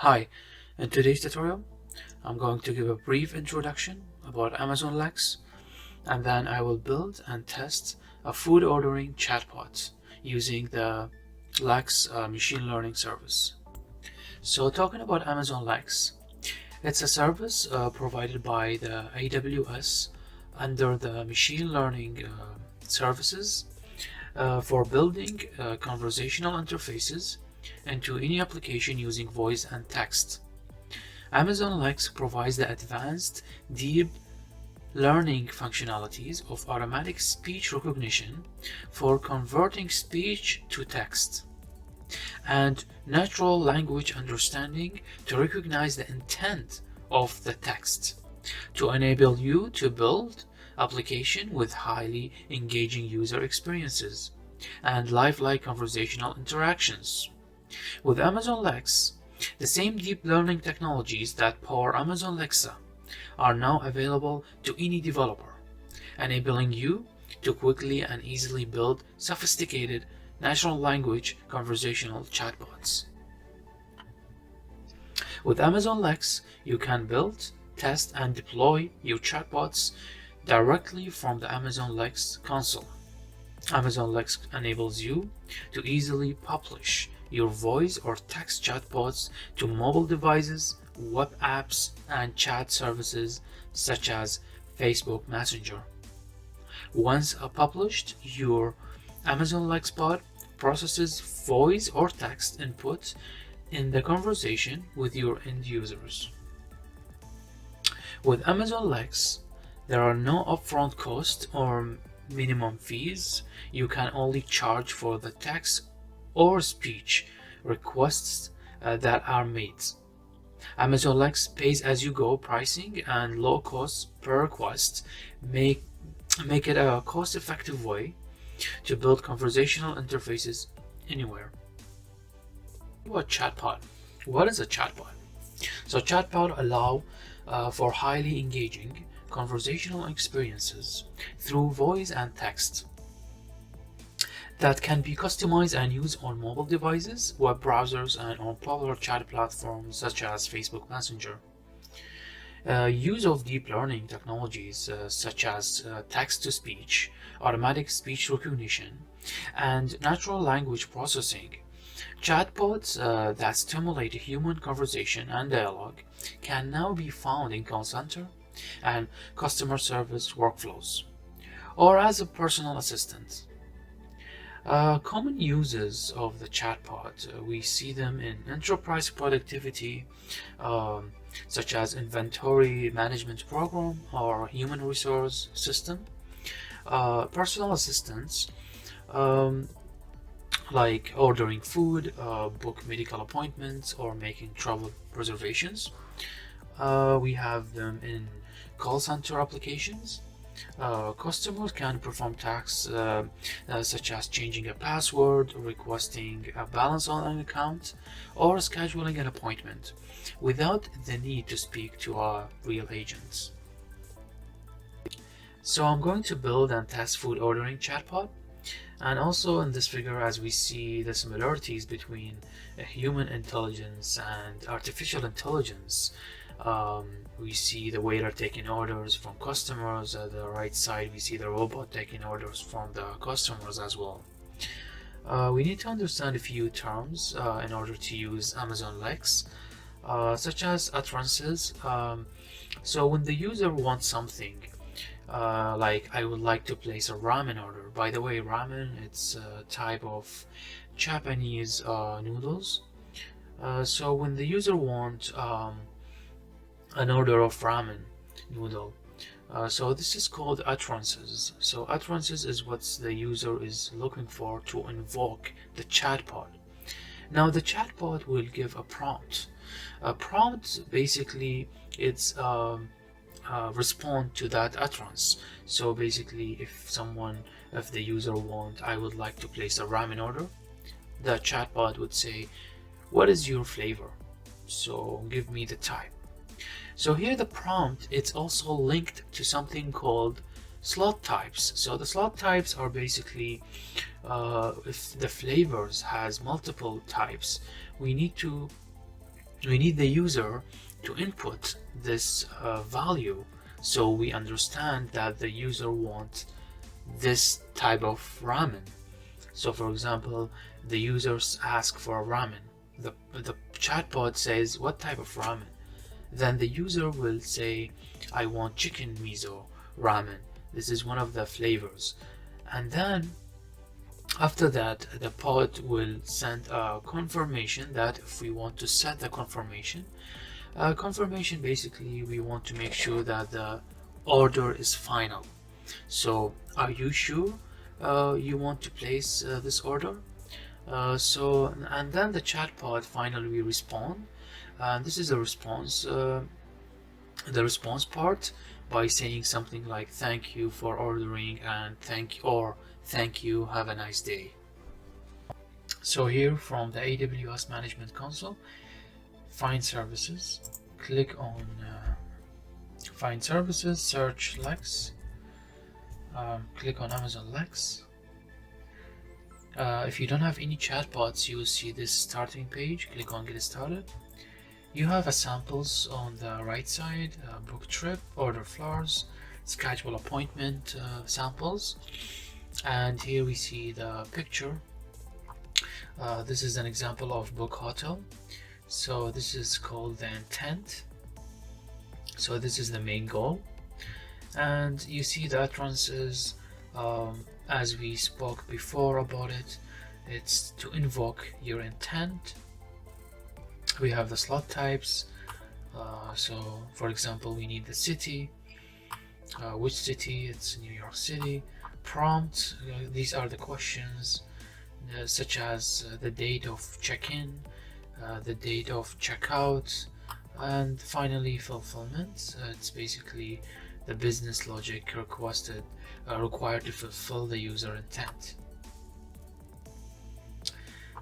Hi, in today's tutorial, I'm going to give a brief introduction about Amazon Lex, and then I will build and test a food ordering chatbot using the Lex machine learning service. So talking about Amazon Lex, it's a service provided by the AWS under the machine learning services for building conversational interfaces into any application using voice and text. Amazon Lex provides the advanced, deep learning functionalities of automatic speech recognition for converting speech to text, and natural language understanding to recognize the intent of the text, to enable you to build application with highly engaging user experiences and lifelike conversational interactions. With Amazon Lex, the same deep learning technologies that power Amazon Alexa are now available to any developer, enabling you to quickly and easily build sophisticated natural language conversational chatbots. With Amazon Lex, you can build, test, and deploy your chatbots directly from the Amazon Lex console. Amazon Lex enables you to easily publish your voice or text chatbots to mobile devices, web apps, and chat services such as Facebook Messenger. Once published, your Amazon Lex bot processes voice or text input in the conversation with your end users. With Amazon Lex, there are no upfront costs or minimum fees. You can only charge for the text or speech requests that are made. Amazon Lex pays as you go pricing and low cost per request make it a cost effective way to build conversational interfaces anywhere. What chatbot? What is a chatbot? So chatbot allow for highly engaging conversational experiences through voice and text that can be customized and used on mobile devices, web browsers, and on popular chat platforms such as Facebook Messenger. Use of deep learning technologies such as text-to-speech, automatic speech recognition, and natural language processing. Chatbots that stimulate human conversation and dialogue can now be found in call center and customer service workflows, or as a personal assistant. Common uses of the chatbot, we see them in enterprise productivity, such as inventory management program or human resource system, personal assistants, like ordering food, book medical appointments, or making travel reservations. We have them in call center applications. Customers can perform tasks such as changing a password, requesting a balance on an account, or scheduling an appointment without the need to speak to a real agent. So I'm going to build and test food ordering chatbot, and also in this figure, as we see the similarities between human intelligence and artificial intelligence. We see the waiter taking orders from customers. At the right side, we see the robot taking orders from the customers as well. We need to understand a few terms in order to use Amazon Lex, such as utterances. So when the user wants something, like I would like to place a ramen order. By the way, ramen, it's a type of Japanese noodles. So when the user wants an order of ramen noodle, so this is called utterances. So utterances is what the user is looking for to invoke the chatbot. Now the chatbot will give a prompt. A prompt basically it's respond to that utterance. So basically, if the user want, I would like to place a ramen order, the chatbot would say, what is your flavor? So give me the type. So here the prompt, it's also linked to something called slot types. So the slot types are basically if the flavors has multiple types, we need to we need the user to input this value, so we understand that the user wants this type of ramen. So for example, the users ask for ramen. The chatbot says, what type of ramen? Then the user will say, I want chicken miso ramen. This is one of the flavors. And then after that, the pod will send a confirmation that if we want to set the confirmation, basically we want to make sure that the order is final. So are you sure you want to place this order? And then the chatbot finally respond, and this is the response part, by saying something like thank you for ordering and thank you, have a nice day. So here from the AWS Management Console, find services, click on find services, search Lex, click on Amazon Lex. If you don't have any chatbots, you will see this starting page. Click on get started. You have samples on the right side, book trip, order flowers, schedule appointment samples, and here we see the picture. This is an example of book hotel. So this is called the intent. So this is the main goal, and you see the utterances as we spoke before about it. It's to invoke your intent. We have the slot types. So for example, we need the city, which city. It's New York City. Prompt, these are the questions such as the date of check-in, the date of checkout, and finally fulfillment. It's basically the business logic required to fulfill the user intent.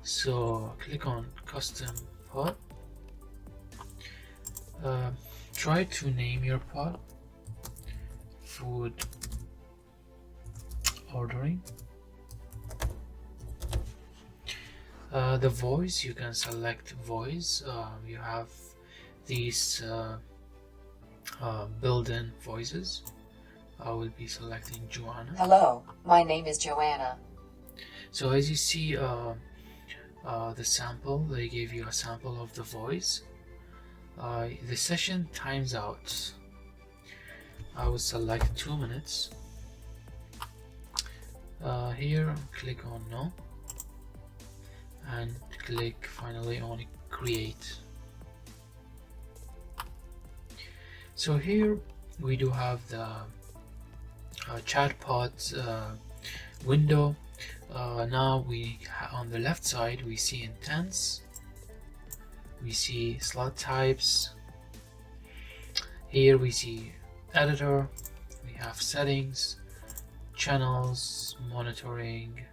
So click on custom pod. Try to name your pod food ordering. The voice, you can select voice. You have these built-in voices. I will be selecting Joanna. Hello, my name is Joanna. So as you see the sample, they gave you a sample of the voice. The session times out. I will select 2 minutes. Here click on no, and click finally on create. So here we do have the chatbot window. Now on the left side we see intents, we see slot types. Here we see editor, we have settings, channels, monitoring,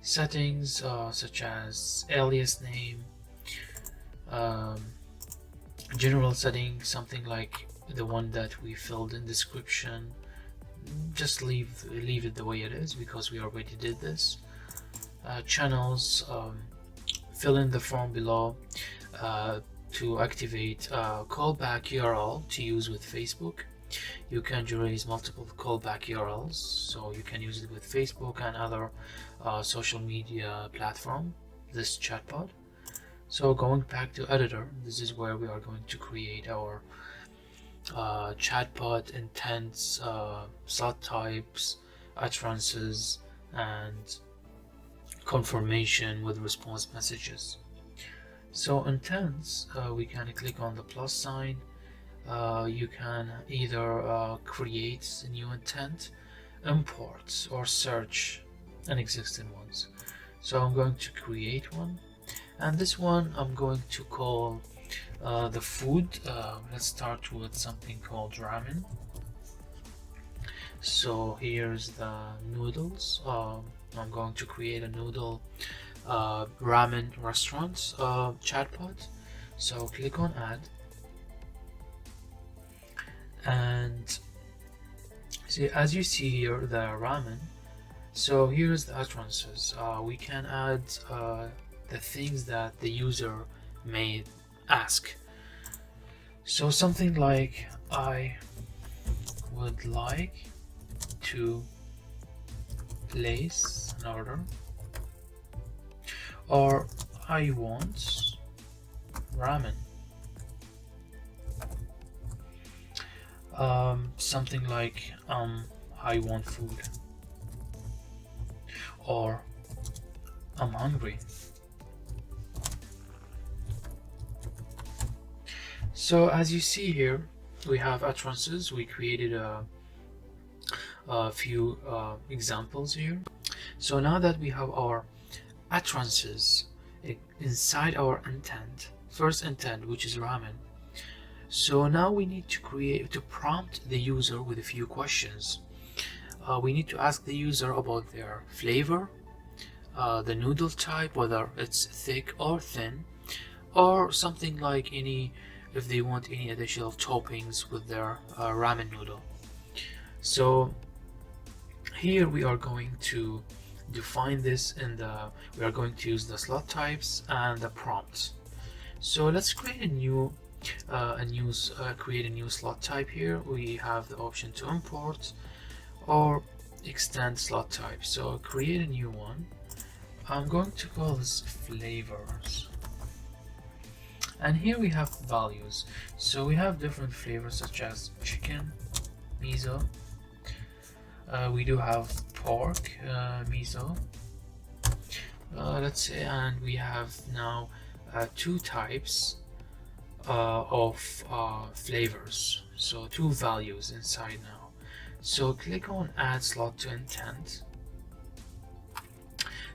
settings such as alias name, general setting, something like the one that we filled in description. Just leave it the way it is because we already did this. Channels, fill in the form below to activate callback URL to use with Facebook. You can raise multiple callback URLs, so you can use it with Facebook and other social media platform, this chatbot. So going back to editor, this is where we are going to create our chatbot intents, slot types, utterances, and confirmation with response messages. So intents, we can click on the plus sign. You can either create a new intent, import, or search an existing ones. So I'm going to create one, and this one I'm going to call the food. Let's start with something called ramen. So here's the noodles. I'm going to create a noodle ramen restaurant chatbot. So click on add, and see, as you see here, the ramen. So here's the utterances. We can add the things that the user made ask. So something like, I would like to place an order, or I want ramen. Something like, I want food, or I'm hungry. So as you see here, we have utterances. We created a few examples here. So now that we have our utterances inside our intent, first intent, which is ramen, so now we need to prompt the user with a few questions. We need to ask the user about their flavor, the noodle type, whether it's thick or thin, or something like if they want any additional toppings with their ramen noodle. So here we are going to define this we are going to use the slot types and the prompts. So let's create a new slot type here. We have the option to import or extend slot type. So create a new one. I'm going to call this flavors. And here we have values. So we have different flavors such as chicken, miso. We do have pork, miso. Let's say, and we have now two types of flavors. So two values inside now. So click on add slot to intent.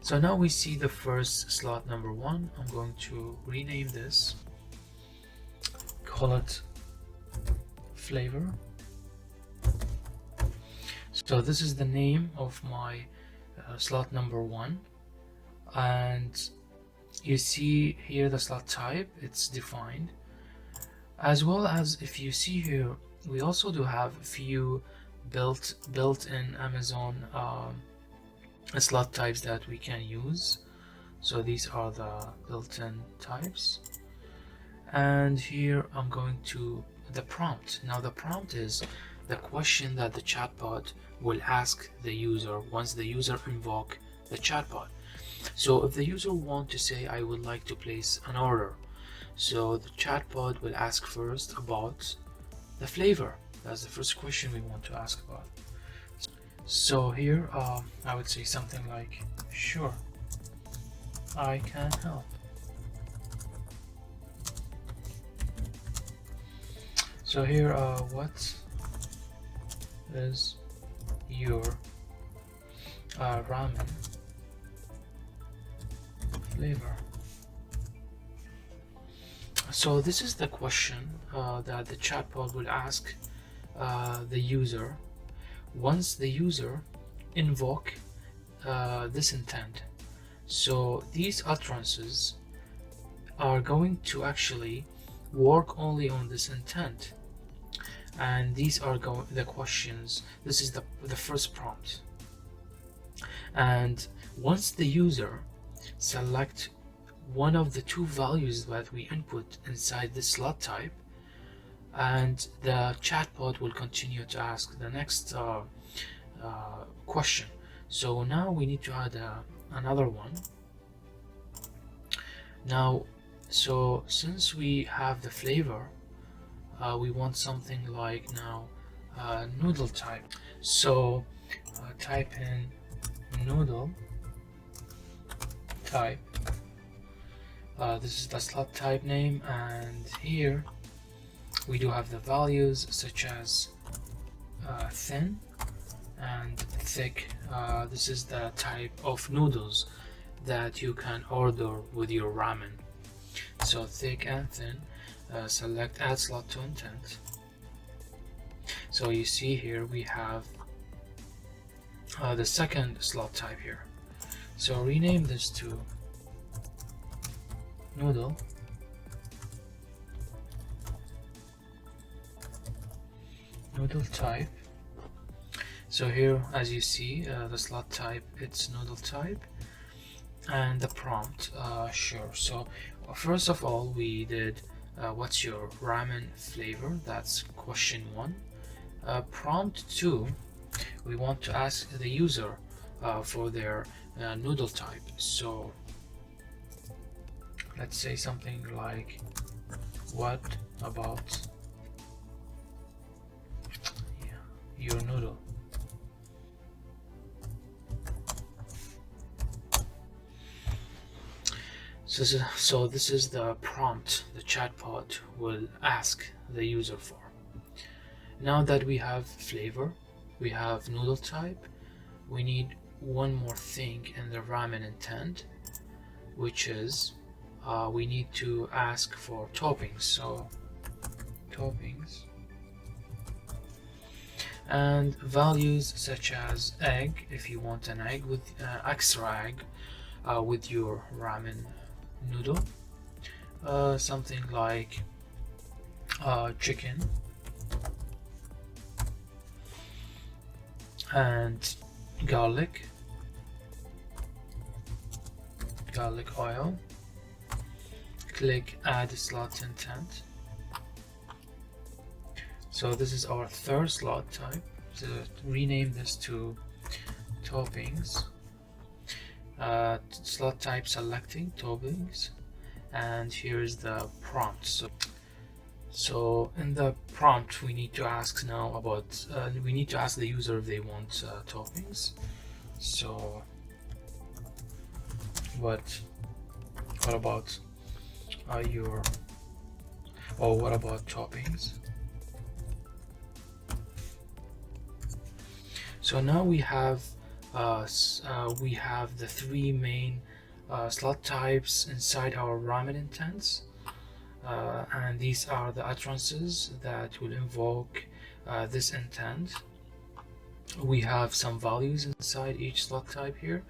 So now we see the first slot number 1. I'm going to rename this, call it flavor. So this is the name of my slot number 1, and you see here the slot type, it's defined, as well as if you see here we also do have a few built-in Amazon slot types that we can use. So these are the built-in types, and here I'm going to the prompt. Now the prompt is the question that the chatbot will ask the user once the user invoke the chatbot. So if the user want to say, I would like to place an order, so the chatbot will ask first about the flavor. That's the first question we want to ask about. So here I would say something like, sure, I can help. So here what is your ramen flavor? So this is the question that the chatbot will ask the user once the user invoke this intent. So these utterances are going to actually work only on this intent, and these are the questions. This is the first prompt, and once the user select one of the two values that we input inside this slot type, and the chatbot will continue to ask the next question. So now we need to add another one. Now, so since we have the flavor, we want something like now noodle type. So type in noodle type. This is the slot type name, and here we do have the values such as thin and thick. This is the type of noodles that you can order with your ramen. So thick and thin. Select add slot to intent. So you see here we have the second slot type here. So rename this to noodle type. So here, as you see, the slot type, it's noodle type, and the prompt, sure. So first of all, we did what's your ramen flavor? That's question 1. Prompt 2, we want to ask the user for their noodle type. So let's say something like, what about your noodle? So this is the prompt the chatbot will ask the user for. Now that we have flavor, we have noodle type, we need one more thing in the ramen intent, which is we need to ask for toppings. So toppings and values such as egg, if you want an egg with extra egg with your ramen noodle, something like chicken and garlic oil. Click add slot intent. So this is our third slot type. So rename this to toppings. Slot type selecting toppings, and here's the prompt. So in the prompt we need to ask now about we need to ask the user if they want toppings. So what about what about toppings? So now we have the 3 main slot types inside our ramen intents, and these are the utterances that will invoke this intent. We have some values inside each slot type here,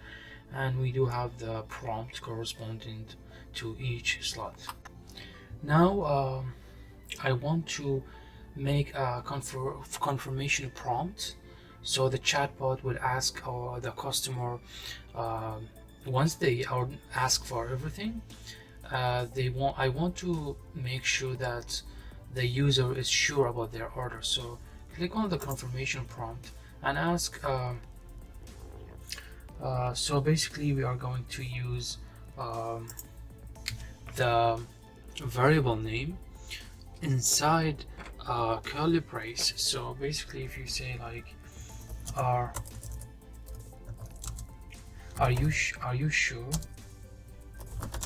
and we do have the prompt corresponding to each slot. Now I want to make a confirmation prompt. So the chatbot would ask the customer once they ask for everything. I want to make sure that the user is sure about their order. So click on the confirmation prompt and ask. So basically, we are going to use the variable name inside curly brace. So basically, if you say like, are you sure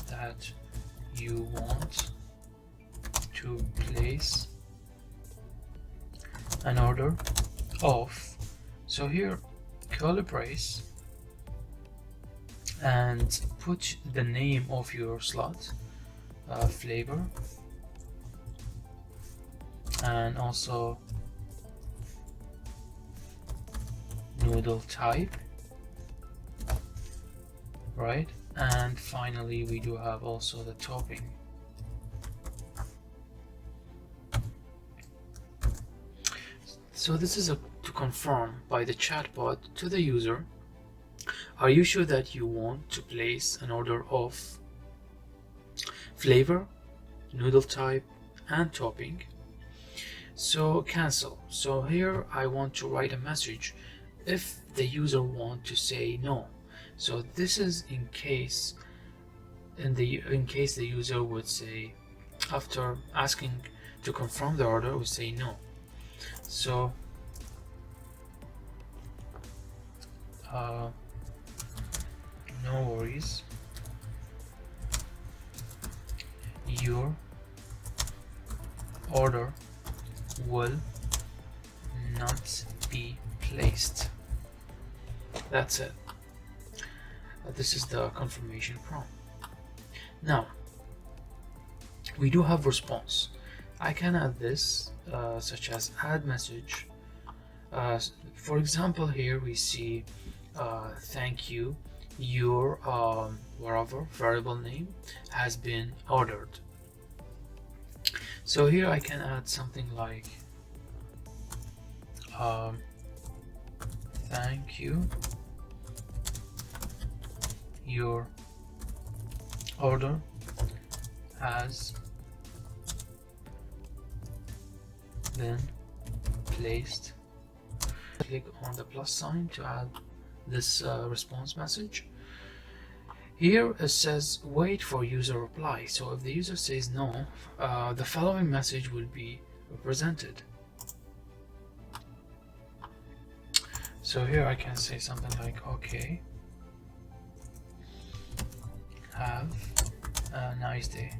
that you want to place an order of, so here curly brace, and put the name of your slot, flavor, and also noodle type, right? And finally we do have also the topping. So this is to confirm by the chatbot to the user, are you sure that you want to place an order of flavor, noodle type, and topping? So cancel. So here I want to write a message if the user want to say no. So this is in case the user would say, after asking to confirm the order, would say no. So no worries, your order will not be placed. That's it. This is the confirmation prompt. Now we do have response. I can add this such as add message. For example, here we see thank you, your whatever variable name has been ordered. So here I can add something like thank you, your order has then placed. Click on the plus sign to add this response message. Here it says wait for user reply. So if the user says no, the following message will be presented. So here I can say something like, okay, have a nice day.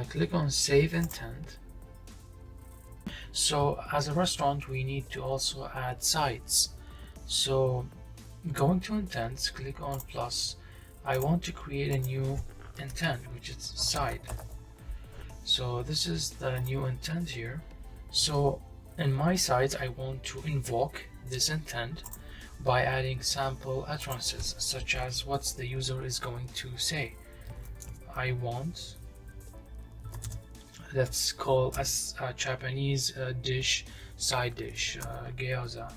Click on save intent. So as a restaurant, we need to also add sides. So going to intents, click on plus. I want to create a new intent, which is side. So this is the new intent here. So in my sides, I want to invoke this intent by adding sample utterances, such as what the user is going to say. I want, let's call a Japanese dish, side dish, gyoza.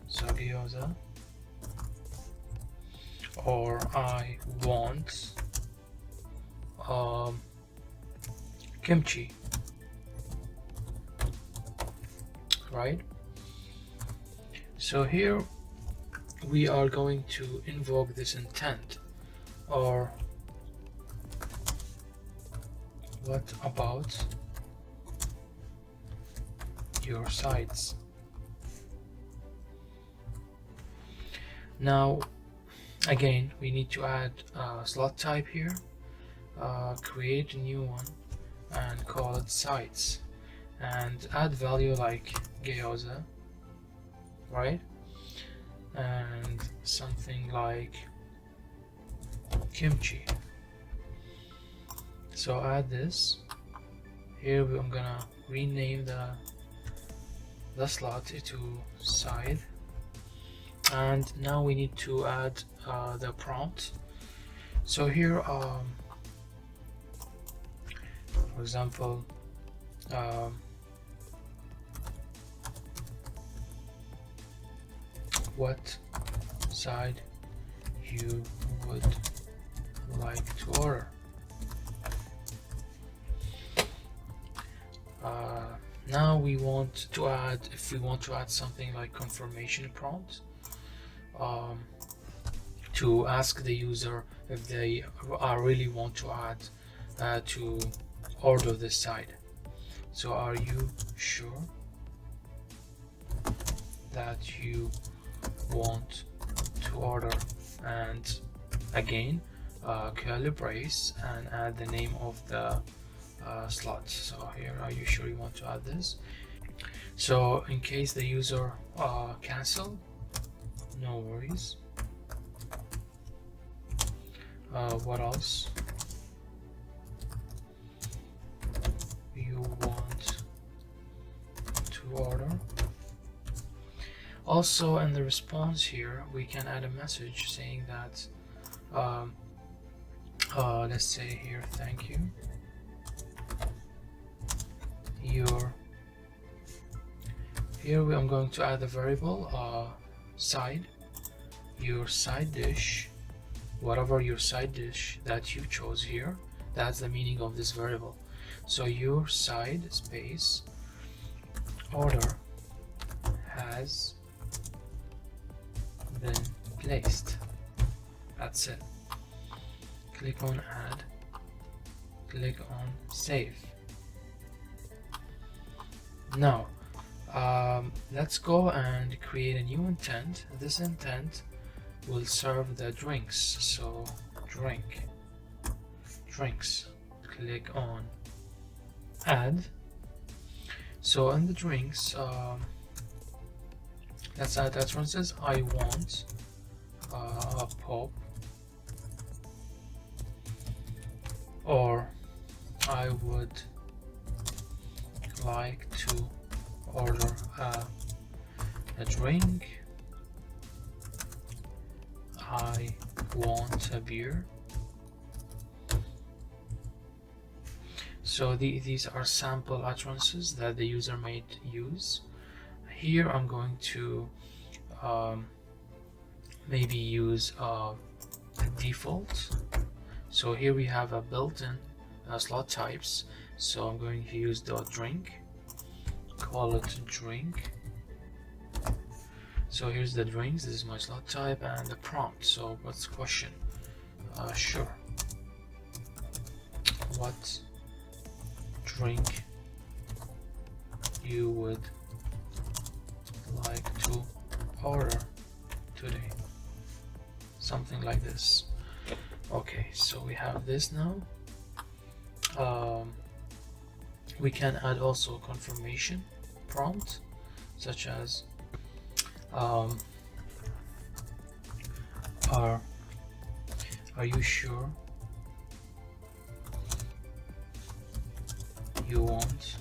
So gyoza. Or I want kimchi, right? So here we are going to invoke this intent. Or what about your sides? Now again, we need to add a slot type here, create a new one and call it sides, and add value like gyoza, right? And something like kimchi. So add this. Here I'm gonna rename the slot to side. And now we need to add the prompt. So here, for example, what side you would like to order. Now we want to add, if we want to add something like confirmation prompt, to ask the user if they really want to add to order this side. So are you sure that you want to order? And again, curly brace and add the name of the slot. So here, are you sure you want to add this? So in case the user cancel, no worries. What else you want to order? Also in the response here, we can add a message saying that let's say here, thank you, I'm going to add a variable side, your side dish, whatever your side dish that you chose here, that's the meaning of this variable. So your side space order has been placed. That's it. Click on add, click on save. Now let's go and create a new intent. This intent will serve the drinks. So drinks, click on add. So in the drinks, let's add utterances. I want a pop, or I would like to order a drink. I want a beer. So these are sample utterances that the user might use. Here I'm going to maybe use a default. So here we have a built-in slot types. So I'm going to use the drink, call it drink. So here's the drinks, this is my slot type, and the prompt. So what's the question? Sure. What drink you would like to order today? Something like this. Okay, so we have this now. We can add also confirmation prompt, such as are you sure you want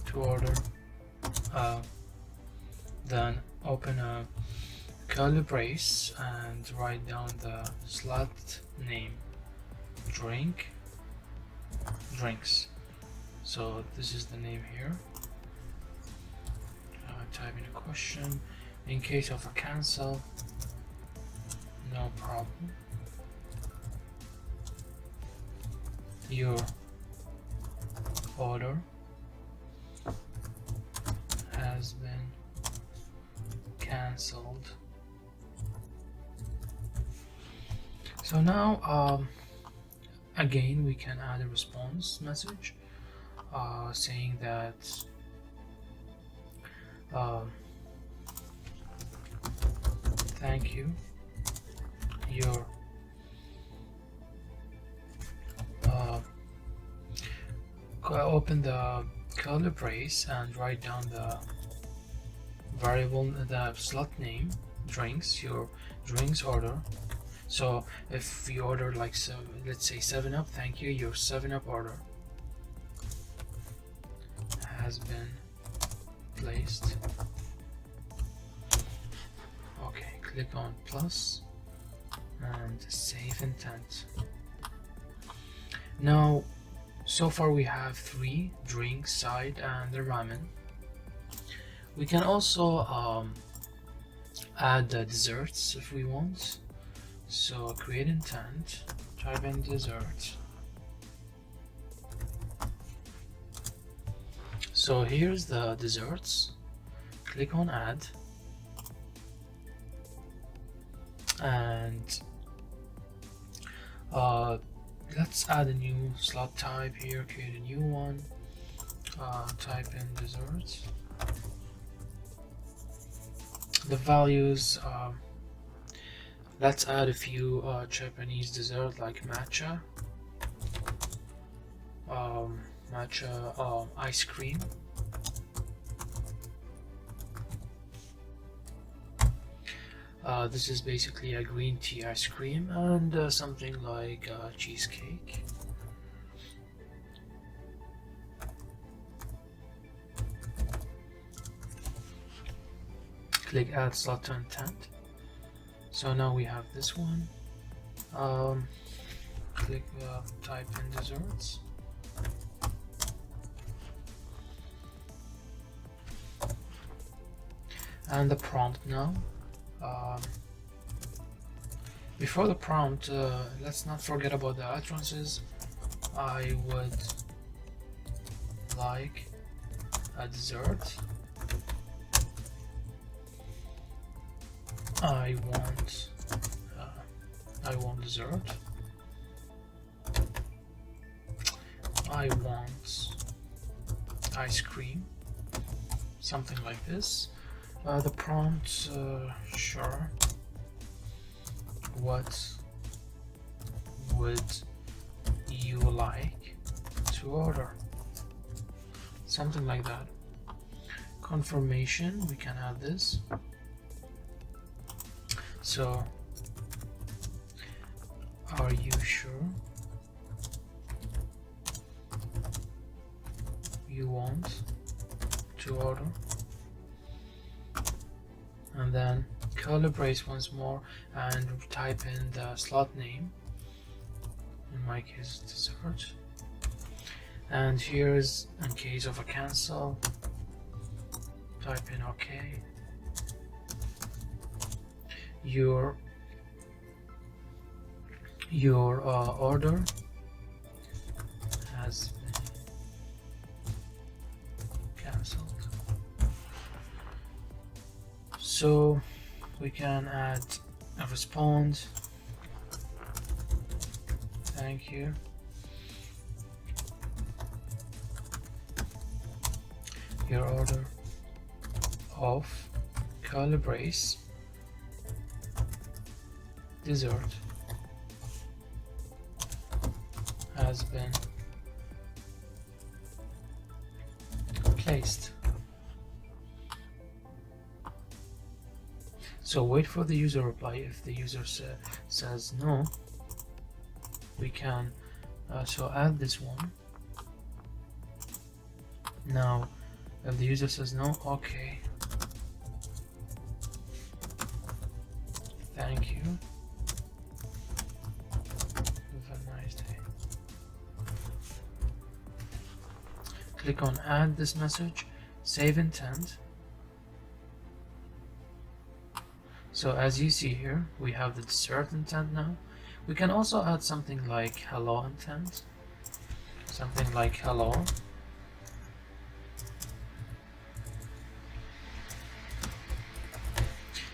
to order? Then open a curly brace and write down the slot name, drinks. So this is the name here. Type in a question. In case of a cancel, no problem. Your order has been cancelled. So now again we can add a response message saying that thank you, your open the curly brace and write down the variable, the slot name, drinks, your drinks order. So if you order like, so let's say 7-Up, thank you, your 7-Up order has been placed. Okay, click on plus and save intent. Now so far we have 3 drinks, side, and the ramen. We can also add the desserts if we want. So create intent, type in dessert. So here's the desserts. Click on add, and let's add a new slot type here, create a new one, type in desserts. The values, let's add a few Japanese dessert like matcha, ice cream, this is basically a green tea ice cream, and something like cheesecake. Click add slot to intent. So now we have this one. Click type in desserts. And the prompt now. Before the prompt, let's not forget about the utterances. I would like a dessert. I want dessert. I want ice cream. Something like this. The prompt, sure. What would you like to order? Something like that. Confirmation, we can add this. So, are you sure you want to order? And then curly brace once more and type in the slot name, in my case dessert, and here's in case of a cancel, type in OK, your order has been cancelled. So we can add a response. Thank you. Your order of curly brace dessert has been placed. So wait for the user reply. If the user says no, we can so add this one. Now if the user says no, okay, thank you, have a nice day. Click on add this message, save intent. So as you see here, we have the dessert intent now. We can also add something like hello intent, something like hello.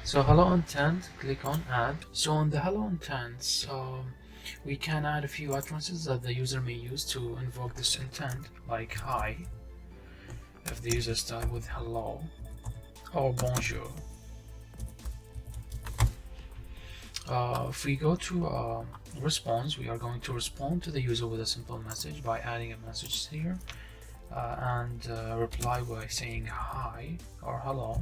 So hello intent, click on add. So on the hello intent, we can add a few utterances that the user may use to invoke this intent, like hi, if the user starts with hello, or bonjour. If we go to response, we are going to respond to the user with a simple message by adding a message here and reply by saying hi or hello.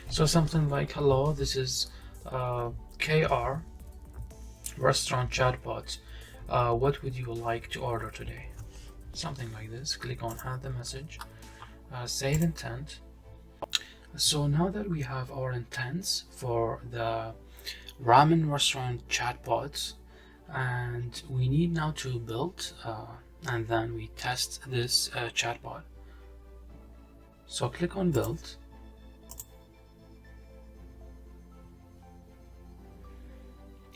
So something like hello, this is KR restaurant chatbot. What would you like to order today? Something like this. Click on add the message, save intent. So now that we have our intents for the ramen restaurant chatbots, and we need now to build and then we test this chatbot. So click on build.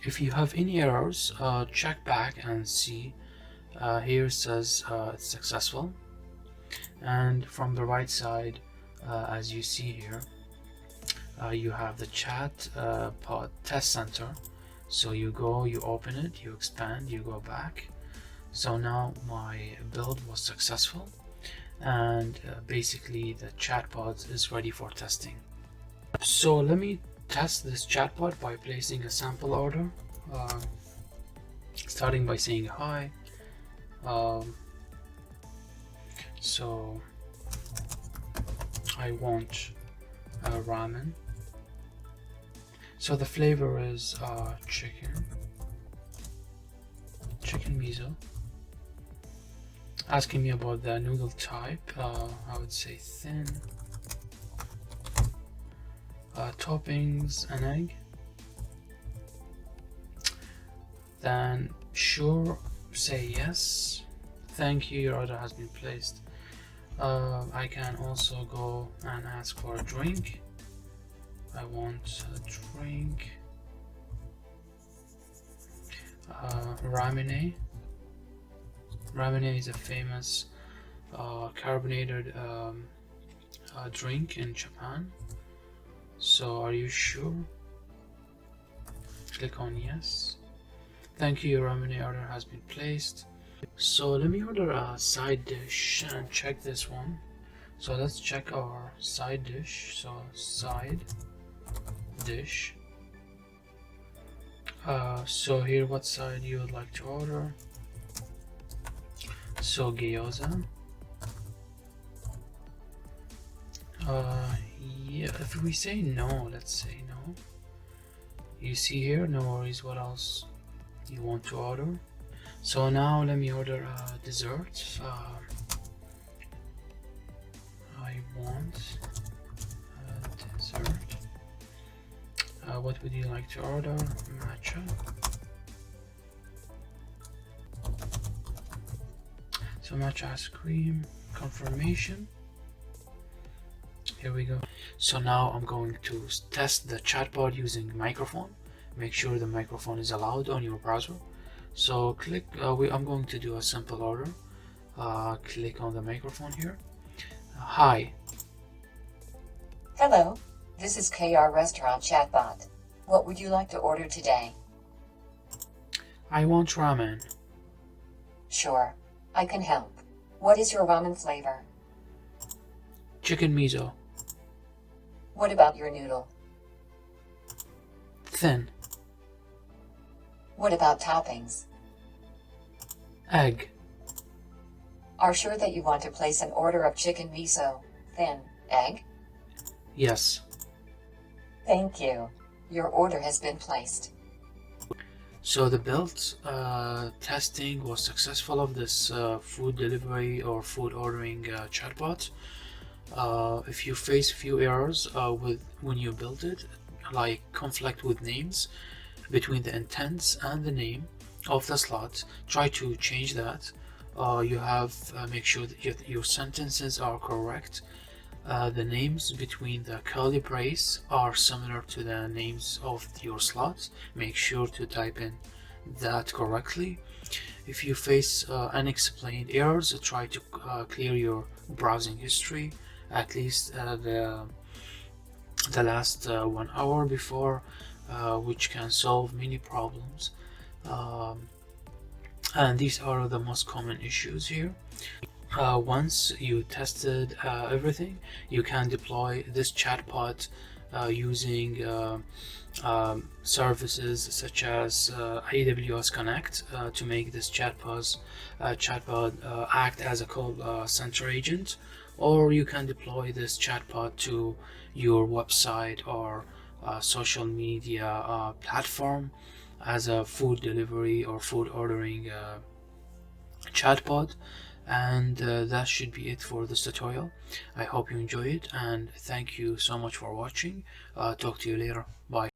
If you have any errors, check back and see. Here it says it's successful, and from the right side, as you see here, you have the Chatbot test center. So you go, you open it, you expand, you go back. So now my build was successful, and basically the chatbot is ready for testing. So let me test this chatbot by placing a sample order, starting by saying hi. So I want a ramen. So the flavor is chicken miso. Asking me about the noodle type, I would say thin. Toppings, an egg. Then sure, say yes. Thank you, your order has been placed. I can also go and ask for a drink. I want a drink. Ramen. Ramen is a famous carbonated drink in Japan. So are you sure? Click on yes. Thank you, your ramen order has been placed. So let me order a side dish and check this one. So let's check our side dish. So side dish. So here, what side you would like to order? So gyoza. Uh, yeah, if we say no, let's say no. You see here, no worries, what else you want to order. So now let me order a dessert. I want a dessert. What would you like to order? Matcha. So matcha ice cream, confirmation. Here we go. So now I'm going to test the chatbot using microphone. Make sure the microphone is allowed on your browser. So click, I'm going to do a simple order. Click on the microphone here. Hi. Hello, this is KR Restaurant Chatbot. What would you like to order today? I want ramen. Sure, I can help. What is your ramen flavor? Chicken miso. What about your noodle? Thin. What about toppings? Egg. Are sure that you want to place an order of chicken miso, thin, egg? Yes. Thank you. Your order has been placed. So the build testing was successful of this food delivery or food ordering chatbot. If you face few errors with when you build it, like conflict with names between the intents and the name of the slot, try to change that. You have make sure that your sentences are correct. The names between the curly brace are similar to the names of your slots. Make sure to type in that correctly. If you face unexplained errors, try to clear your browsing history, at least the last 1 hour before, which can solve many problems. Um, and these are the most common issues here. Once you tested everything, you can deploy this chatbot using services such as AWS Connect to make this chatbot act as a call center agent, or you can deploy this chatbot to your website or social media platform as a food delivery or food ordering chatbot. And that should be it for this tutorial. I hope you enjoy it, and thank you so much for watching. Talk to you later. Bye.